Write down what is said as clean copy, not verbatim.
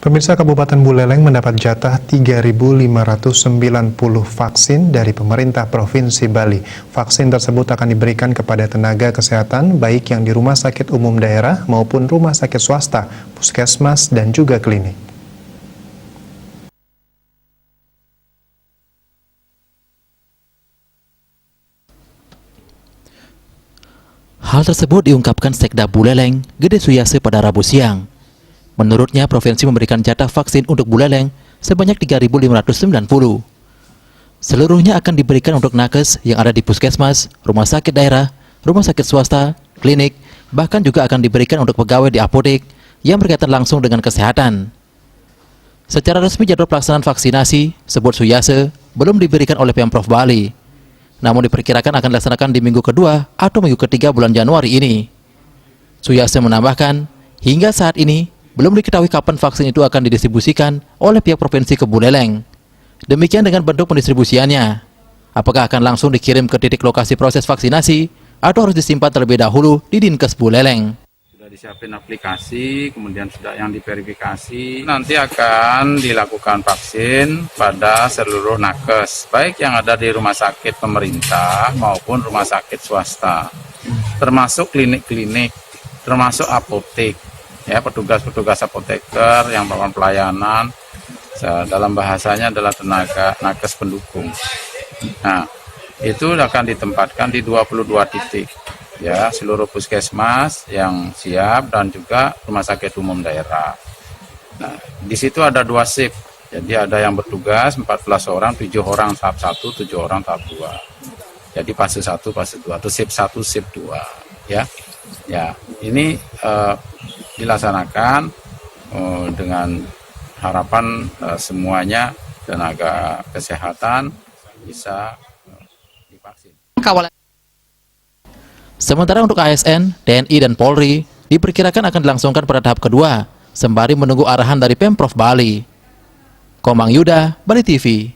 Pemirsa, Kabupaten Buleleng mendapat jatah 3.590 vaksin dari pemerintah Provinsi Bali. Vaksin tersebut akan diberikan kepada tenaga kesehatan baik yang di rumah sakit umum daerah maupun rumah sakit swasta, puskesmas, dan juga klinik. Hal tersebut diungkapkan Sekda Buleleng, Gede Suyase pada Rabu siang. Menurutnya, provinsi memberikan jatah vaksin untuk Buleleng sebanyak 3.590. Seluruhnya akan diberikan untuk nakes yang ada di puskesmas, rumah sakit daerah, rumah sakit swasta, klinik, bahkan juga akan diberikan untuk pegawai di apotek yang berkaitan langsung dengan kesehatan. Secara resmi jadwal pelaksanaan vaksinasi, sebut Suyase, belum diberikan oleh Pemprov Bali. Namun diperkirakan akan dilaksanakan di minggu kedua atau minggu ketiga bulan Januari ini. Suyase menambahkan, hingga saat ini belum diketahui kapan vaksin itu akan didistribusikan oleh pihak provinsi ke Buleleng. Demikian dengan bentuk pendistribusiannya. Apakah akan langsung dikirim ke titik lokasi proses vaksinasi atau harus disimpan terlebih dahulu di Dinkes Buleleng? Sudah disiapin aplikasi, kemudian sudah yang diverifikasi. Nanti akan dilakukan vaksin pada seluruh nakes, baik yang ada di rumah sakit pemerintah maupun rumah sakit swasta, termasuk klinik-klinik, termasuk apotek. Ya, petugas-petugas apoteker yang melakukan pelayanan, dalam bahasanya adalah tenaga nakes pendukung. Nah, itu akan ditempatkan di 22 titik, ya, seluruh puskesmas yang siap dan juga rumah sakit umum daerah. Nah, di situ ada 2 shift, jadi ada yang bertugas 14 orang, 7 orang tahap 1, 7 orang tahap 2. Jadi fase 1, fase 2, atau shift 1, shift 2, ya. Ya, ini dilaksanakan dengan harapan semuanya tenaga kesehatan bisa divaksin. Sementara untuk ASN, TNI, dan Polri diperkirakan akan dilangsungkan pada tahap kedua, sembari menunggu arahan dari Pemprov Bali. Komang Yuda, Bali TV.